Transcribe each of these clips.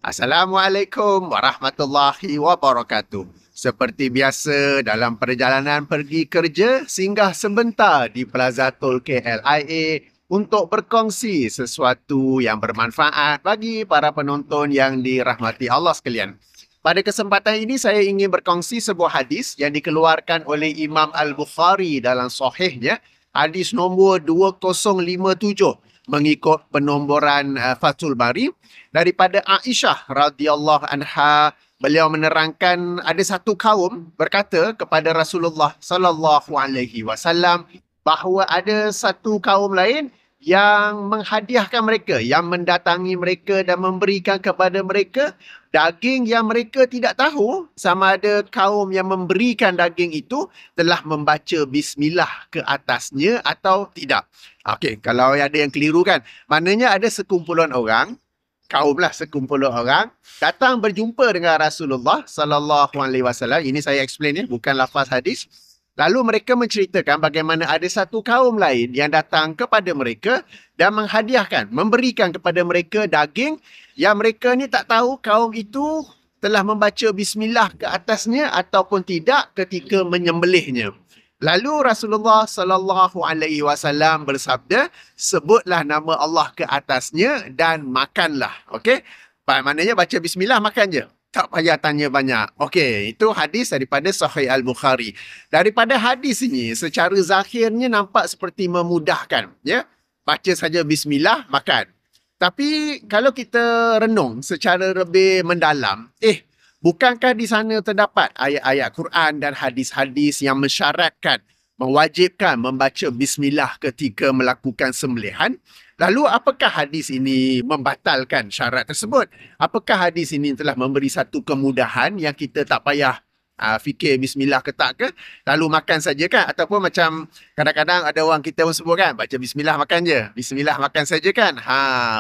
Assalamualaikum warahmatullahi wabarakatuh. Seperti biasa dalam perjalanan pergi kerja, singgah sebentar di Plaza Tol KLIA untuk berkongsi sesuatu yang bermanfaat bagi para penonton yang dirahmati Allah sekalian. Pada kesempatan ini saya ingin berkongsi sebuah hadis yang dikeluarkan oleh Imam Al-Bukhari dalam sahihnya, hadis nombor 2057 mengikut penomboran Fathul Bari daripada Aisyah radhiyallahu anha. Beliau menerangkan ada satu kaum berkata kepada Rasulullah sallallahu alaihi wasallam bahawa ada satu kaum lain yang menghadiahkan mereka, yang mendatangi mereka dan memberikan kepada mereka daging yang mereka tidak tahu sama ada kaum yang memberikan daging itu telah membaca bismillah ke atasnya atau tidak. Okey, kalau ada yang keliru kan, maknanya ada sekumpulan orang, kaumlah sekumpulan orang datang berjumpa dengan Rasulullah sallallahu alaihi wasallam. Ini saya explain ya, bukan lafaz hadis. Lalu mereka menceritakan bagaimana ada satu kaum lain yang datang kepada mereka dan menghadiahkan, memberikan kepada mereka daging yang mereka ni tak tahu kaum itu telah membaca bismillah ke atasnya ataupun tidak ketika menyembelihnya. Lalu Rasulullah sallallahu alaihi wasallam bersabda, sebutlah nama Allah ke atasnya dan makanlah. Okey? Maknanya baca bismillah, makan je. Tak payah tanya banyak. Okey, itu hadis daripada Sahih Al-Bukhari. Daripada hadis ini, secara zahirnya nampak seperti memudahkan. Ya, baca saja bismillah, makan. Tapi kalau kita renung secara lebih mendalam, bukankah di sana terdapat ayat-ayat Quran dan hadis-hadis yang mensyaratkan, mewajibkan membaca bismillah ketika melakukan sembelihan? Lalu apakah hadis ini membatalkan syarat tersebut? Apakah hadis ini telah memberi satu kemudahan yang kita tak payah fikir bismillah ke tak ke, lalu makan saja kan? Ataupun macam kadang-kadang ada orang kita pun sebut kan, baca bismillah makan je, bismillah makan saja kan?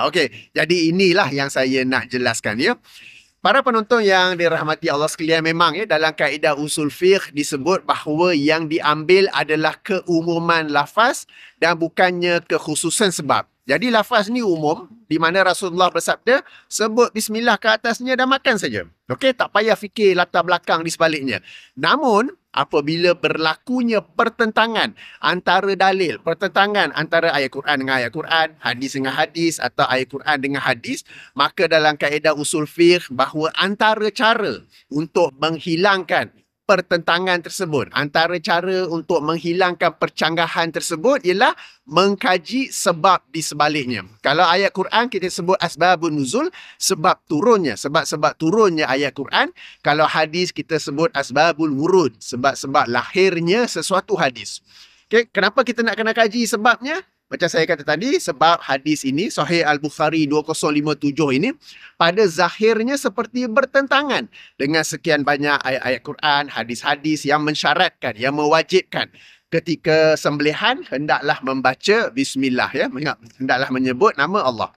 Okey. Jadi inilah yang saya nak jelaskan ya. Para penonton yang dirahmati Allah sekalian, memang ya dalam kaedah usul fiqh disebut bahawa yang diambil adalah keumuman lafaz dan bukannya kekhususan sebab. Jadi lafaz ni umum di mana Rasulullah bersabda sebut bismillah ke atasnya dan makan saja. Okey, tak payah fikir latar belakang di sebaliknya. Namun apabila berlakunya pertentangan antara dalil, pertentangan antara ayat Quran dengan ayat Quran, hadis dengan hadis atau ayat Quran dengan hadis, maka dalam kaedah usul fiqh bahawa antara cara untuk menghilangkan pertentangan tersebut, antara cara untuk menghilangkan percanggahan tersebut ialah mengkaji sebab di sebaliknya. Kalau ayat Quran kita sebut asbabun nuzul, sebab turunnya, sebab-sebab turunnya ayat Quran. Kalau hadis kita sebut asbabul wurud, sebab-sebab lahirnya sesuatu hadis. Okay, kenapa kita nak kena kaji sebabnya? Macam saya kata tadi, sebab hadis ini, Sahih Al-Bukhari 2057 ini, pada zahirnya seperti bertentangan dengan sekian banyak ayat-ayat Quran, hadis-hadis yang mensyaratkan, yang mewajibkan ketika sembelihan, hendaklah membaca bismillah, ya, hendaklah menyebut nama Allah.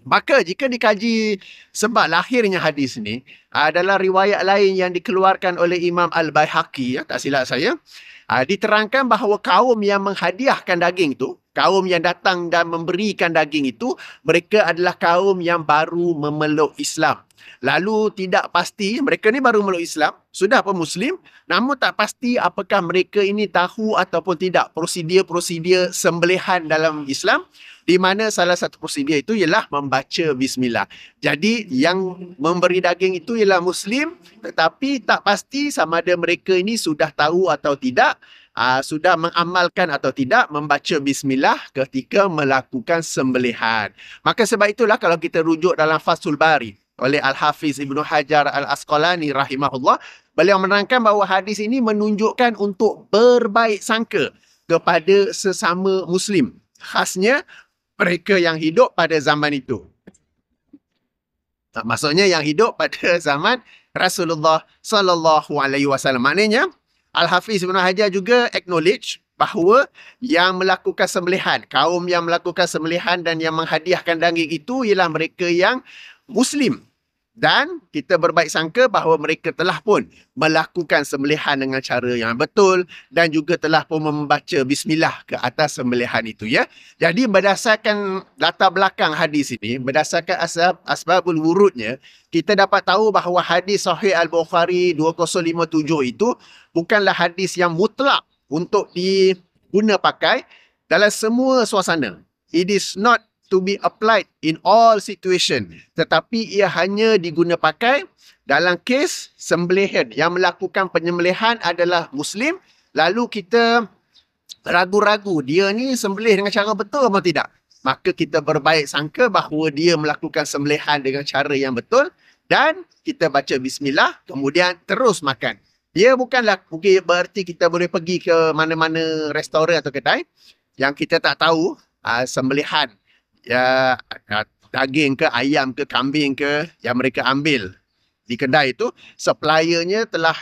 Maka jika dikaji sebab lahirnya hadis ini, adalah riwayat lain yang dikeluarkan oleh Imam Al-Baihaqi, ya, tak silap saya, diterangkan bahawa kaum yang menghadiahkan daging itu, kaum yang datang dan memberikan daging itu, mereka adalah kaum yang baru memeluk Islam. Lalu tidak pasti, mereka ni baru memeluk Islam, sudah pun Muslim, namun tak pasti apakah mereka ini tahu ataupun tidak prosedur-prosedur sembelihan dalam Islam, di mana salah satu prosedur itu ialah membaca bismillah. Jadi yang memberi daging itu ialah Muslim, tetapi tak pasti sama ada mereka ini sudah tahu atau tidak, sudah mengamalkan atau tidak membaca bismillah ketika melakukan sembelihan. Maka sebab itulah kalau kita rujuk dalam Fathul Bari oleh Al-Hafiz Ibnu Hajar Al-Asqalani rahimahullah, beliau menerangkan bahawa hadis ini menunjukkan untuk berbaik sangka kepada sesama Muslim, khasnya mereka yang hidup pada zaman itu. Maksudnya yang hidup pada zaman Rasulullah sallallahu alaihi wasallam. Maknanya Al-Hafiz Ibn Hajar juga acknowledge bahawa yang melakukan sembelihan, kaum yang melakukan sembelihan dan yang menghadiahkan daging itu ialah mereka yang Muslim. Dan kita berbaik sangka bahawa mereka telah pun melakukan sembelihan dengan cara yang betul dan juga telah pun membaca bismillah ke atas sembelihan itu, ya. Jadi berdasarkan latar belakang hadis ini, berdasarkan asbabul wurudnya, kita dapat tahu bahawa hadis Sahih Al-Bukhari 2057 itu bukanlah hadis yang mutlak untuk diguna pakai dalam semua suasana. It is not to be applied in all situation, tetapi ia hanya diguna pakai dalam kes sembelihan. Yang melakukan penyembelihan adalah Muslim, lalu kita ragu-ragu dia ni sembelih dengan cara betul atau tidak, maka kita berbaik sangka bahawa dia melakukan sembelihan dengan cara yang betul dan kita baca bismillah kemudian terus makan. Dia bukanlah mungkin berarti kita boleh pergi ke mana-mana restoran atau kedai yang kita tak tahu sembelihan ya, daging ke, ayam ke, kambing ke yang mereka ambil di kedai itu, suppliernya telah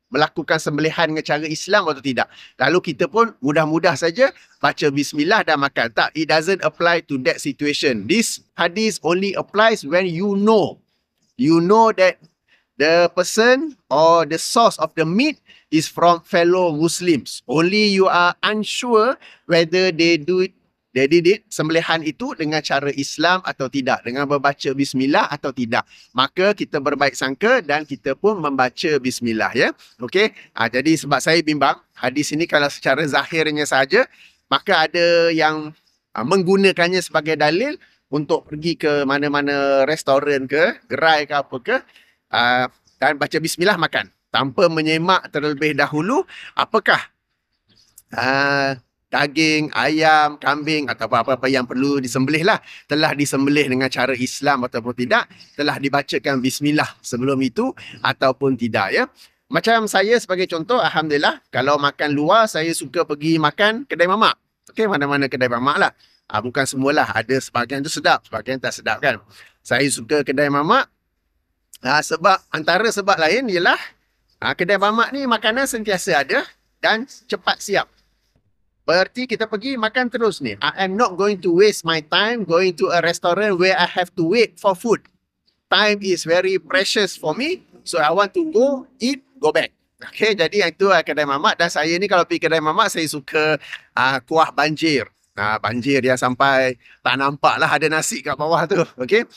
melakukan sembelihan dengan cara Islam atau tidak. Lalu kita pun mudah-mudah saja baca bismillah dan makan. Tak, it doesn't apply to that situation. This hadith only applies when you know that the person or the source of the meat is from fellow Muslims. Only you are unsure whether they did sembelihan itu dengan cara Islam atau tidak, dengan membaca bismillah atau tidak. Maka kita berbaik sangka dan kita pun membaca bismillah, ya. Okey. Jadi sebab saya bimbang hadis ini kalau secara zahirnya saja, maka ada yang menggunakannya sebagai dalil untuk pergi ke mana-mana restoran ke, gerai ke apa ke, dan baca bismillah makan tanpa menyemak terlebih dahulu apakah daging, ayam, kambing atau apa-apa yang perlu disembelih lah telah disembelih dengan cara Islam ataupun tidak, telah dibacakan bismillah sebelum itu ataupun tidak, ya. Macam saya sebagai contoh, alhamdulillah kalau makan luar saya suka pergi makan kedai mamak. Okey, mana-mana kedai mamak lah. Bukan semualah, ada sebahagian tu sedap, sebahagian tak sedap kan. Saya suka kedai mamak sebab antara sebab lain ialah kedai mamak ni makanan sentiasa ada dan cepat siap. Berarti kita pergi makan terus ni. I am not going to waste my time going to a restaurant where I have to wait for food. Time is very precious for me. So I want to go eat, go back. Okay, jadi itu kedai mamak. Dan saya ni kalau pergi kedai mamak, saya suka kuah banjir. Banjir yang sampai tak nampak lah ada nasi kat bawah tu. Okay.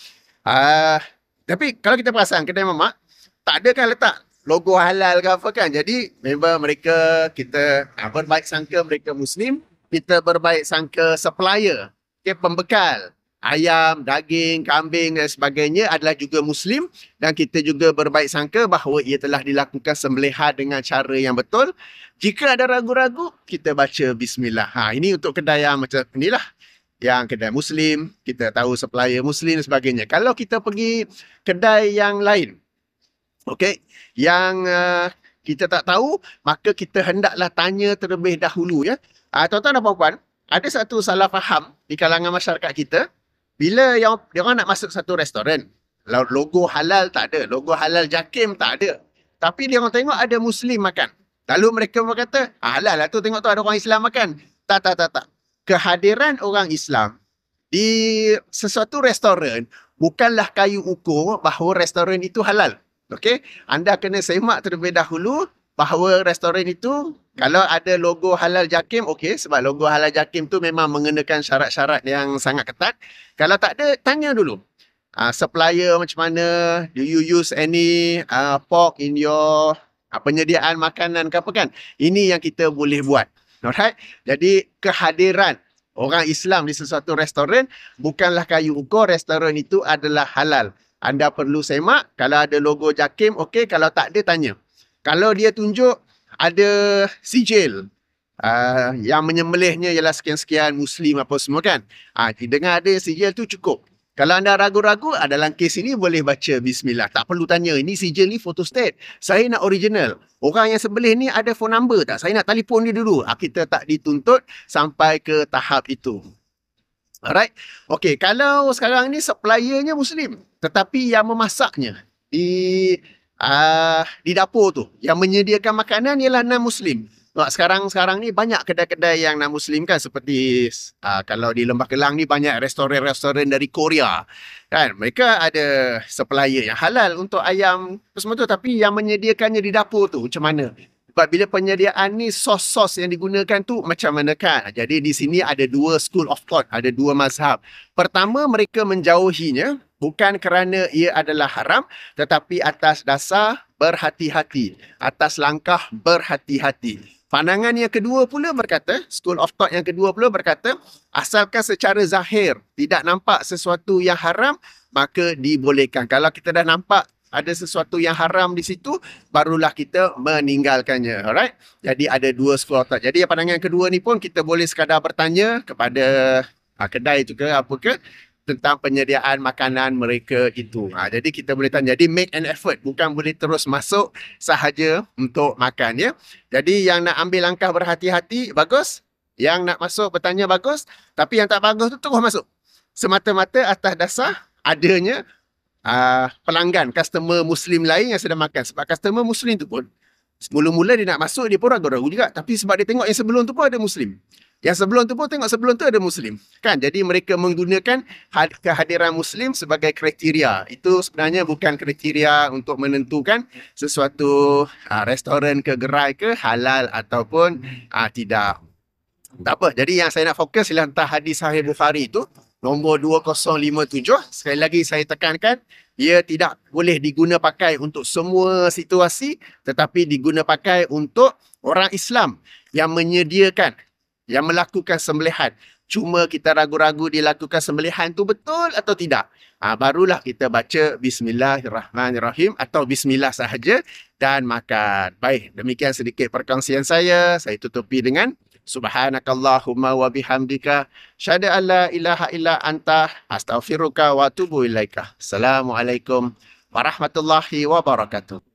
Tapi kalau kita perasan kedai mamak, tak ada kan letak logo halal ke apa kan. Jadi member mereka, kita berbaik sangka mereka Muslim, kita berbaik sangka supplier, okay, pembekal ayam, daging, kambing dan sebagainya adalah juga Muslim, dan kita juga berbaik sangka bahawa ia telah dilakukan sembelihan dengan cara yang betul. Jika ada ragu-ragu, kita baca bismillah. Ini untuk kedai yang macam inilah, yang kedai Muslim, kita tahu supplier Muslim dan sebagainya. Kalau kita pergi kedai yang lain, okey, yang kita tak tahu, maka kita hendaklah tanya terlebih dahulu, ya. Tuan-tuan dan puan-puan, ada satu salah faham di kalangan masyarakat kita. Bila dia orang nak masuk satu restoran, logo halal tak ada, logo halal JAKIM tak ada, tapi dia orang tengok ada Muslim makan. Lalu mereka berkata, halal lah tu, tengok tu ada orang Islam makan. Tak. Kehadiran orang Islam di sesuatu restoran bukanlah kayu ukur bahawa restoran itu halal. Okey, anda kena semak terlebih dahulu bahawa restoran itu kalau ada logo halal JAKIM, okey, sebab logo halal JAKIM tu memang mengenakan syarat-syarat yang sangat ketat. Kalau tak ada, tanya dulu. Supplier macam mana, do you use any pork in your penyediaan makanan ke apa kan? Ini yang kita boleh buat. Alright? Jadi kehadiran orang Islam di sesuatu restoran bukanlah kayu ukur restoran itu adalah halal. Anda perlu semak, kalau ada logo JAKIM, okey, kalau tak ada, tanya. Kalau dia tunjuk ada sijil, yang menyembelihnya ialah sekian-sekian Muslim apa semua kan. Dengan ada sijil tu cukup. Kalau anda ragu-ragu, dalam kes ini boleh baca bismillah. Tak perlu tanya, ini sijil ni photostat. Saya nak original. Orang yang sembelih ni ada phone number tak? Saya nak telefon dia dulu. Kita tak dituntut sampai ke tahap itu. Alright. Okey, kalau sekarang ni suppliernya Muslim, tetapi yang memasaknya di dapur tu, yang menyediakan makanan ialah non-Muslim. Sekarang ni banyak kedai-kedai yang nak muslimkan seperti kalau di Lembah Kelang ni banyak restoran-restoran dari Korea. Kan? Mereka ada supplier yang halal untuk ayam apa semua tu, tapi yang menyediakannya di dapur tu macam mana? Sebab bila penyediaan ni sos-sos yang digunakan tu macam mana kan? Jadi di sini ada dua school of thought, ada dua mazhab. Pertama, mereka menjauhinya bukan kerana ia adalah haram, tetapi atas dasar berhati-hati, atas langkah berhati-hati. Pandangan yang kedua pula berkata, school of thought yang kedua pula berkata, asalkan secara zahir tidak nampak sesuatu yang haram, maka dibolehkan. Kalau kita dah nampak ada sesuatu yang haram di situ, barulah kita meninggalkannya. Alright? Jadi ada dua school of thought. Jadi pandangan yang kedua ni pun kita boleh sekadar bertanya kepada kedai tu ke apa ke, tentang penyediaan makanan mereka itu. Jadi kita boleh tanya. Jadi make an effort. Bukan boleh terus masuk sahaja untuk makan. Ya. Jadi yang nak ambil langkah berhati-hati, bagus. Yang nak masuk bertanya, bagus. Tapi yang tak bagus tu terus masuk. Semata-mata atas dasar adanya pelanggan, customer Muslim lain yang sedang makan. Sebab customer Muslim tu pun, mula-mula dia nak masuk, dia pun ragu-ragu juga. Tapi sebab dia tengok yang sebelum tu pun ada Muslim. Yang sebelum tu pun tengok sebelum tu ada Muslim. Kan? Jadi mereka menggunakan kehadiran Muslim sebagai kriteria. Itu sebenarnya bukan kriteria untuk menentukan sesuatu restoran ke gerai ke halal ataupun tidak. Tak apa. Jadi yang saya nak fokus ialah tentang hadis Sahih Bukhari itu. Nombor 2057. Sekali lagi saya tekankan. Ia tidak boleh diguna pakai untuk semua situasi. Tetapi diguna pakai untuk orang Islam yang menyediakan, yang melakukan sembelihan. Cuma kita ragu-ragu dilakukan sembelihan tu betul atau tidak. Barulah kita baca Bismillahirrahmanirrahim atau Bismillah sahaja dan makan. Baik, demikian sedikit perkongsian saya. Saya tutupi dengan Subhanakallahumma wa bihamdika syada alla ilaha illa anta astaghfiruka wa atubu ilaika. Assalamualaikum warahmatullahi wabarakatuh.